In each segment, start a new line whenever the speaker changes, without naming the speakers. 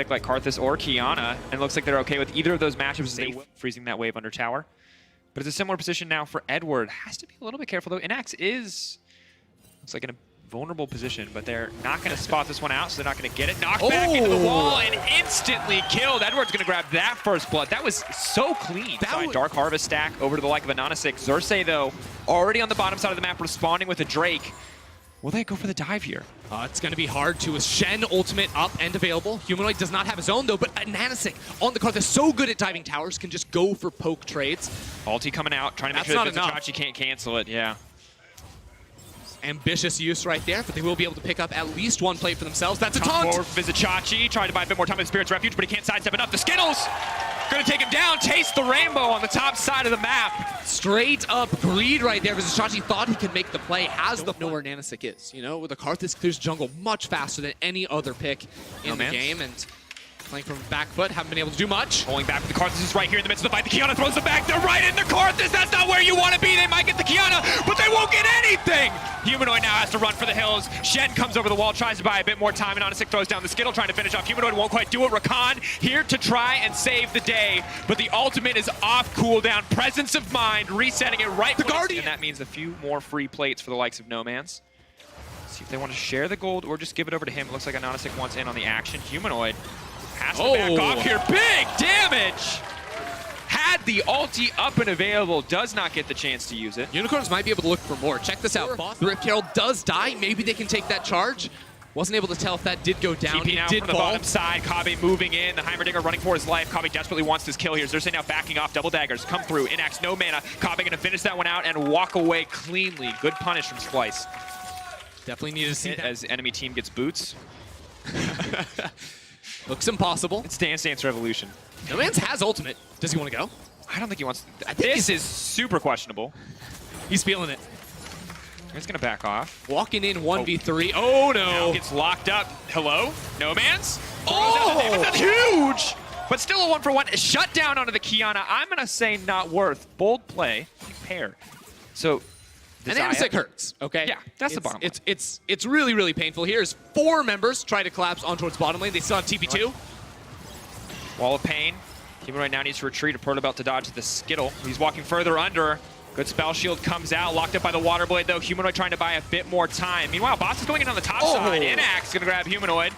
pick like Karthus or Kiana, and it looks like they're okay with either of those matchups as they freezing that wave under tower. But it's a similar position now for Edward. Has to be a little bit careful though. Inax is, looks like in a vulnerable position, but they're not going to spot this one out, so they're not going to get it. Knocked back into the wall and instantly killed. Edward's going to grab that first blood. That was so clean. That Dark Harvest stack over to the like of a Nanasik. Xerxes, though, already on the bottom side of the map, responding with a Drake. Will they go for the dive here?
It's going to be hard to, with Shen ultimate up and available. Humanoid does not have his own, though, but Nanasik on the card that's so good at diving towers can just go for poke trades.
Ulti coming out, trying to make sure that Vizicachi can't cancel it, yeah.
Ambitious use right there, but they will be able to pick up at least one plate for themselves. That's a taunt!
Vizicachi trying to buy a bit more time with Spirit's Refuge, but he can't sidestep enough. The Skittles gonna take him down. Taste the rainbow on the top side of the map.
Straight up greed right there. Vizicachi thought he could make the play. Has the know where Nanasik is. You know, with the Karthus clears jungle much faster than any other pick in the game, and playing from back foot, haven't been able to do much.
Pulling back with the Karthus is right here in the midst of the fight. The Kiana throws it back. They're right into Karthus. That's not where you want to be. They might get the Kiana, but they won't get anything. Humanoid now has to run for the hills. Shen comes over the wall, tries to buy a bit more time, and Nanasik throws down the Skittle, trying to finish off. Humanoid won't quite do it. Rakan here to try and save the day, but the ultimate is off cooldown. Presence of mind, resetting it right. The Guardian. And that means a few more free plates for the likes of Nomans. See if they want to share the gold or just give it over to him. It looks like Nanasik wants in on the action. Humanoid has to back off here. Big damage! Had the ulti up and available, does not get the chance to use it.
Unicorns might be able to look for more. Check this out. The Rift Herald does die. Maybe they can take that charge. Wasn't able to tell if that did go down.
TP now from the bottom side. Kobbe moving in. The Heimerdinger running for his life. Kobbe desperately wants this kill here. Xerxes now backing off. Double daggers come through. Inax, no mana. Kobbe going to finish that one out and walk away cleanly. Good punish from Splice.
Definitely need to see that.
As enemy team gets boots.
Looks impossible.
It's Dance Dance Revolution.
Nomans has ultimate. Does he want to go?
I don't think he wants to. This is super questionable.
He's feeling it.
He's going to back off.
Walking in 1v3. Oh, no.
Now gets locked up. Hello? Nomans? Oh! That's huge! But still a 1-for-1. Shut down onto the Kiana. I'm going to say not worth. Bold play. Pair. So,
and Nanasik hurts, okay?
Yeah, that's the bottom line.
It's really, really painful. Here's 4 members trying to collapse on towards bottom lane. They still have TP2.
Wall of Pain. Humanoid now needs to retreat. A Protobelt to dodge the Skittle. He's walking further under. Good spell shield comes out. Locked up by the Water Blade, though. Humanoid trying to buy a bit more time. Meanwhile, Boss is going in on the top side. Inax going to grab Humanoid.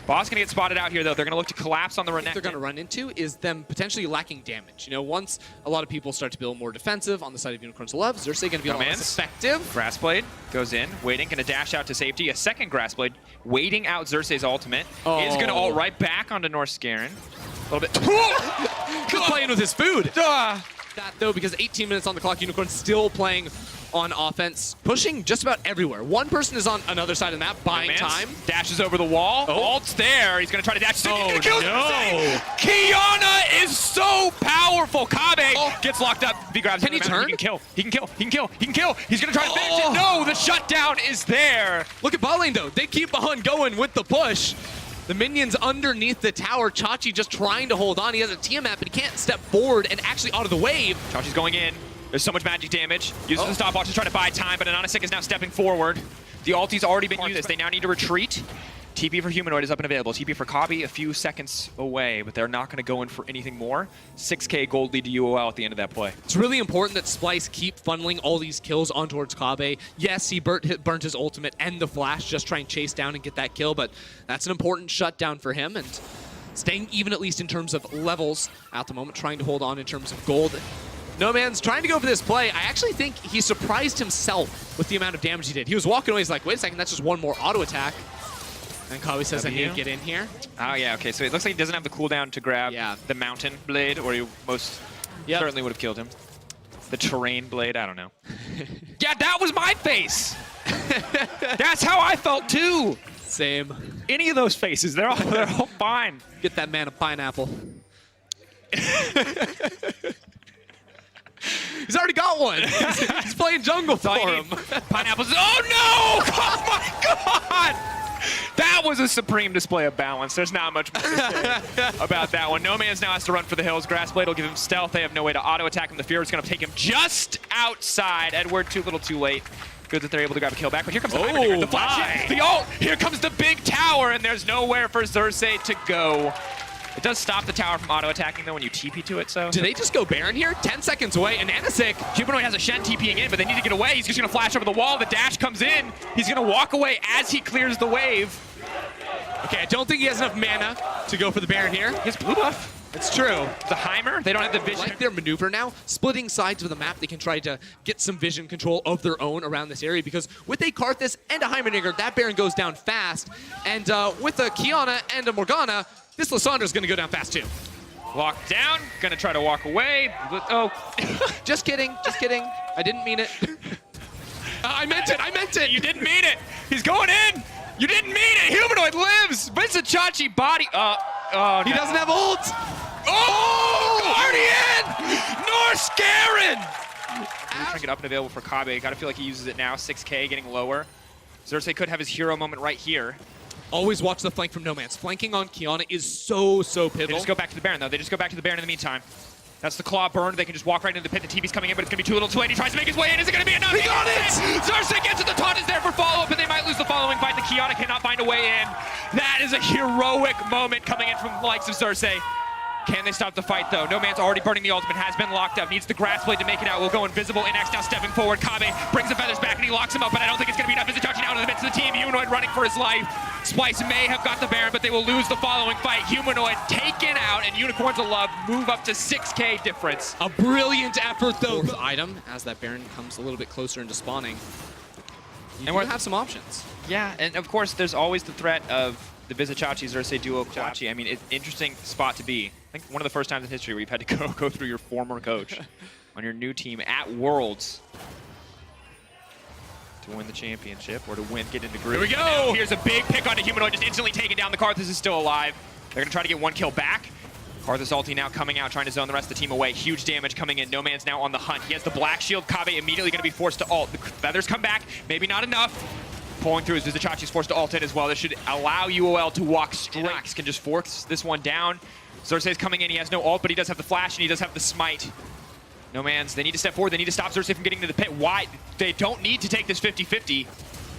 Boss going to get spotted out here, though. They're going to look to collapse on the Renekton.
What they're going to run into is them potentially lacking damage. You know, once a lot of people start to build more defensive on the side of Unicorns Love, Xerxes going to be a lot less effective.
Grass Blade goes in, waiting, going to dash out to safety. A second Grass Blade, waiting out Xerxes' ultimate. Is going to ult right back onto North Scarin. A little bit.
Good playing with his food. That, though, because 18 minutes on the clock, Unicorn still playing on offense, pushing just about everywhere. One person is on another side of the map, buying time.
Dashes over the wall. Ult's there. He's going to try to dash. He's going to kill him. Kiana is so powerful. Kobbe gets locked up. If he grabs
Can he turn?
He can kill. He can kill. He can kill. He can kill. He's going to try to finish it. No, the shutdown is there.
Look at bot lane, though. They keep on going with the push. The minions underneath the tower. Chachi just trying to hold on. He has a Tiamat, but he can't step forward and actually out of the wave.
Chachi's going in. There's so much magic damage. Uses the stopwatch to try to buy time, but Nanasik is now stepping forward. The ulti's already been used. They now need to retreat. TP for Humanoid is up and available. TP for Kobbe a few seconds away, but they're not going to go in for anything more. 6K gold lead to UOL at the end of that play.
It's really important that Splice keep funneling all these kills on towards Kobbe. Yes, he burnt his ultimate and the flash, just trying to chase down and get that kill, but that's an important shutdown for him, and staying even at least in terms of levels at the moment, trying to hold on in terms of gold. Noman's trying to go for this play. I actually think he surprised himself with the amount of damage he did. He was walking away, he's like, wait a second, that's just one more auto attack. And Kobbe says I need to get in here.
Oh, yeah, okay. So it looks like he doesn't have the cooldown to grab the Mountain Blade, or he most certainly would have killed him. The Terrain Blade, I don't know. Yeah, that was my face! That's how I felt, too!
Same.
Any of those faces, they're all fine.
Get that man a pineapple. He's already got one. He's playing jungle for him.
Pineapples. Oh, no! Oh, my God! That was a supreme display of balance. There's not much more to say about that one. Nomans now has to run for the hills. Grassblade will give him stealth. They have no way to auto-attack him. The Fear is going to take him just outside. Edward too little too late. Good that they're able to grab a kill back, but here comes the
Oh,
Heimerdinger, the flash,
my.
the ult! Here comes the big tower, and there's nowhere for Xerxes to go. It does stop the tower from auto-attacking, though, when you TP to it, so...
Do they just go Baron here? 10 seconds away, and Anasik.
Humanoid has a Shen TPing in, but they need to get away. He's just going to flash over the wall. The dash comes in. He's going to walk away as he clears the wave.
Okay, I don't think he has enough mana to go for the Baron here.
He has blue buff.
It's true.
The Heimer, they don't have the
I
vision.
like their maneuver now. Splitting sides of the map, they can try to get some vision control of their own around this area, because with a Karthus and a Heimerdinger, that Baron goes down fast. And with a Kiana and a Morgana, this Lysandre's going to go down fast too.
Walk down, gonna try to walk away. Oh.
Just kidding, just kidding. I didn't mean it. I meant it.
You didn't mean it. He's going in. You didn't mean it. Humanoid lives. Visachachi body. Oh, no.
He doesn't have ult.
Oh, Guardian! Norse Garen! Trying to get up and available for Kabe. Gotta feel like he uses it now. 6K getting lower. Xerxes could have his hero moment right here.
Always watch the flank from No Man's. Flanking on Kiana is so pivotal.
They just go back to the Baron, though. They just go back to the Baron in the meantime. That's the claw burned. They can just walk right into the pit. The TP's coming in, but it's going to be too little too late. He tries to make his way in. Is it going to be enough?
He got it!
Xerxes gets it. The taunt is there for follow-up, but they might lose the following fight. The Kiana cannot find a way in. That is a heroic moment coming in from the likes of Xerxes. Can they stop the fight, though? No Man's already burning the ultimate, has been locked up, needs the grass blade to make it out. Will go invisible. Inax now stepping forward. Kabe brings the feathers back and he locks him up, but I don't think it's going to be enough. Visachachi out of the midst of the team. Humanoid running for his life. Splice may have got the Baron, but they will lose the following fight. Humanoid taken out, and Unicorns of Love move up to 6K difference.
A brilliant effort, though. Item, as that Baron comes a little bit closer into spawning. And we'll have some options.
Yeah, and of course, there's always the threat of the Visachachi Xerxes duo Chachi. I mean, it's an interesting spot to be. I think one of the first times in history where you've had to go through your former coach on your new team at Worlds to win the championship or to get into group.
Here we go!
Now, here's a big pick onto Humanoid, just instantly taken down. The Karthus is still alive. They're going to try to get one kill back. Karthus ulti now coming out, trying to zone the rest of the team away. Huge damage coming in. No Man's now on the hunt. He has the black shield. Kabe immediately going to be forced to ult. The feathers come back. Maybe not enough. Pulling through his Visachachi's forced to ult in as well. This should allow UOL to walk straight. Inax can just force this one down. Xerxes coming in. He has no ult, but he does have the flash, and he does have the smite. No Man's, they need to step forward. They need to stop Xerxes from getting to the pit. Why? They don't need to take this 50-50.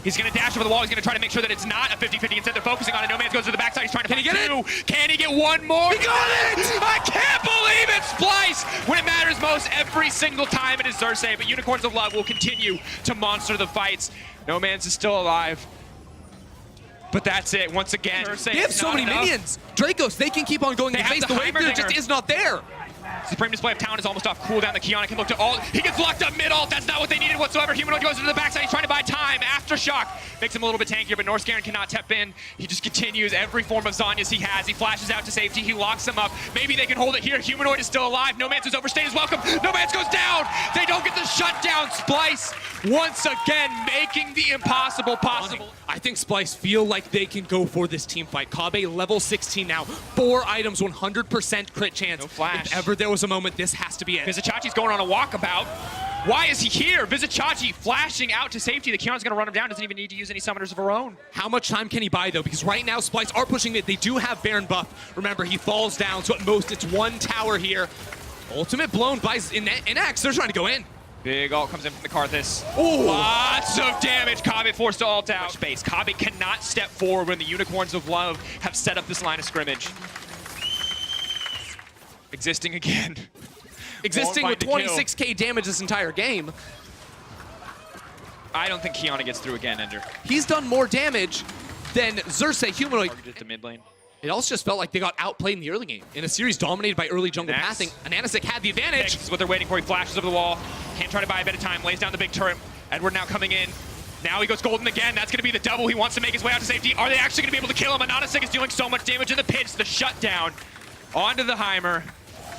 He's going to dash over the wall. He's going to try to make sure that it's not a 50-50. Instead, they're focusing on it. No Man's goes to the backside. He's trying to
Can he get it?
Can he get one more?
He got it!
I can't believe it! Splice! When it matters most, every single time it is Xerxes. But Unicorns of Love will continue to monster the fights. No Man's is still alive. But that's it. Once again,
They have so many minions. Dracos, they can keep on going.
They have
face
the
the wave, there
Heimerdinger.
just is not there.
Supreme Display of Talent is almost off cooldown. The Kiana can look to ult. He gets locked up mid-ult. That's not what they needed whatsoever. Humanoid goes into the backside. He's trying to buy time. Aftershock makes him a little bit tankier, but Norse Garen cannot tap in. He just continues every form of Zhonya's he has. He flashes out to safety. He locks him up. Maybe they can hold it here. Humanoid is still alive. No Man's is overstayed his welcome. No Man's goes down. They don't get the shutdown. Splice once again making the impossible possible.
I think Splice feel like they can go for this team fight. Kabe level 16 now. 4 items, 100% crit chance.
No flash.
If ever there was a moment, this has to be it.
Visachachi's going on a walkabout. Why is he here? Visachachi flashing out to safety. The Kiana's going to run him down. Doesn't even need to use any summoners of her own.
How much time can he buy, though? Because right now, Splice are pushing mid. They do have Baron buff. Remember, he falls down, so at most, it's one tower here. Ultimate blown by Inax. They're trying to go in.
Big ult comes in from the Karthus.
Ooh.
Lots of damage. Kabe forced to ult out. Space. Kabe cannot step forward when the Unicorns of Love have set up this line of scrimmage. Existing again.
Existing with
Won't find a
26k damage this entire game.
I don't think Kiana gets through again, Ender.
He's done more damage than Xerxes Humanoid.
Targeted to mid lane.
It also just felt like they got outplayed in the early game. In a series dominated by early jungle
Inax.
pathing, Anasik had the advantage.
This is what they're waiting for. He flashes over the wall. Can't try to buy a bit of time. Lays down the big turret. Edward now coming in. Now he goes golden again. That's going to be the double. He wants to make his way out to safety. Are they actually going to be able to kill him? Anasik is dealing so much damage in the pits. The shutdown onto the Heimer.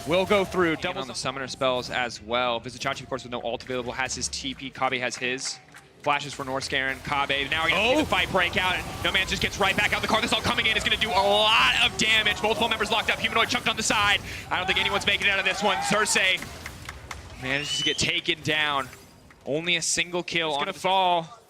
Will go through. Double on the summoner spells as well. Visachachi, of course, with no ult available, has his TP. Kabe has his. Flashes for Norse Garen. Kabe, now we're going to see the fight break out. No Man just gets right back out. The Karthus all coming in is going to do a lot of damage. Multiple members locked up. Humanoid chunked on the side. I don't think anyone's making it out of this one. Xerxes manages to get taken down. Only a single kill. It's going to fall.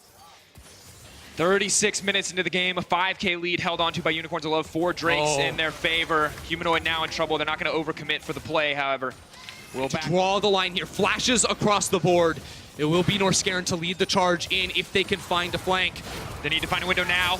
36 minutes into the game, a 5K lead held onto by Unicorns of Love. 4 Drakes in their favor. Humanoid now in trouble. They're not going to overcommit for the play, however. Will back.
Draw the line here. Flashes across the board. It will be Norscarin to lead the charge in if they can find a flank.
They need to find a window now.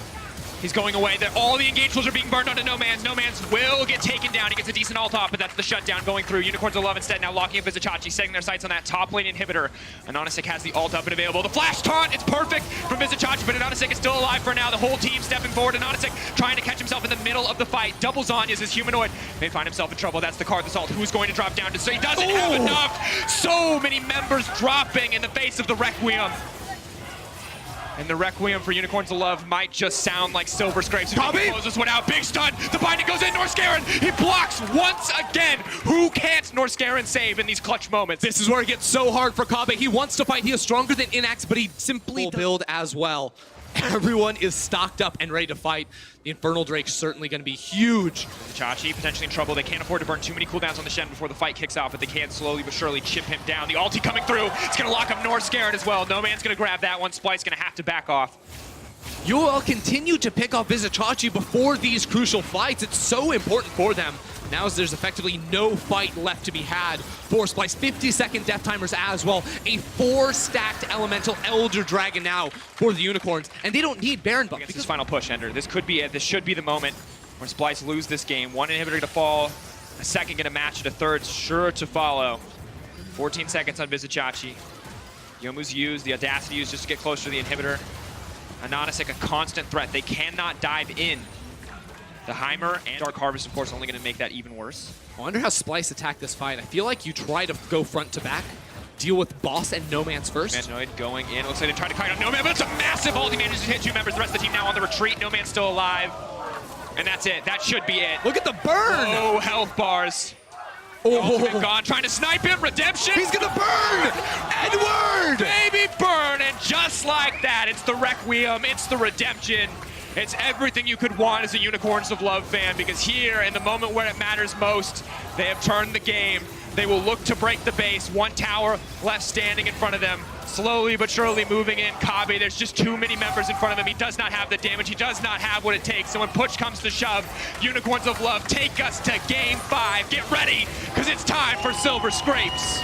He's going away. All the engagements are being burned onto No Man's. No Man's will get taken down. He gets a decent ult off, but that's the shutdown going through. Unicorns of Love instead now locking up Vizicachi, setting their sights on that top lane inhibitor. Anonysik has the ult up and available. The flash taunt, it's perfect from Vizicachi, but Anonysik is still alive for now. The whole team stepping forward. Anonysik trying to catch himself in the middle of the fight. Doubles on is his humanoid. May find himself in trouble. That's the card, the ult. Who's going to drop down to say he doesn't have enough. So many members dropping in the face of the Requiem. And the Requiem for Unicorns of Love might just sound like Silver Scrapes. He closes this one out. Big stun. The binding goes in. Norscarin. He blocks once again. Who can't Norscarin save in these clutch moments?
This is where it gets so hard for Kobbe. He wants to fight. He is stronger than Inax, but he simply build as well. Everyone is stocked up and ready to fight. The Infernal Drake's certainly going to be huge.
Chachi potentially in trouble. They can't afford to burn too many cooldowns on the Shen before the fight kicks off, but they can slowly but surely chip him down. The ulti coming through. It's going to lock up Norscarin as well. No Man's going to grab that one. Splice going to have to back off.
UOL continue to pick off Vizicachi before these crucial fights. It's so important for them. Now there's effectively no fight left to be had for Splice. 50-second death timers as well. A 4-stacked elemental Elder Dragon now for the Unicorns. And they don't need Baron buff.
This final push, Ender. This could be it. This should be the moment where Splice lose this game. One inhibitor to fall. A second going to match it. A third sure to follow. 14 seconds on Vizicachi. Yomu's used. The audacity used just to get closer to the inhibitor. Anonysik, a constant threat. They cannot dive in. The Heimer and Dark Harvest, of course, only going to make that even worse.
I wonder how Splice attacked this fight. I feel like you try to go front to back, deal with Boss and No Man's first.
Humanoid going in. It looks like they tried to kite on No Man, but it's a massive ult. He manages to hit 2 members. The rest of the team now on the retreat. No Man's still alive. And that's it. That should be it.
Look at the burn!
Oh, health bars.
Oh,
gone. Trying to snipe him. Redemption.
He's going to burn! Edward!
Baby burn. And just like that, it's the Requiem. It's the Redemption. It's everything you could want as a Unicorns of Love fan, because here, in the moment where it matters most, they have turned the game. They will look to break the base. One tower left standing in front of them. Slowly but surely moving in. Kobbe, there's just too many members in front of him. He does not have the damage. He does not have what it takes. So when push comes to shove, Unicorns of Love take us to Game 5. Get ready, because it's time for Silver Scrapes.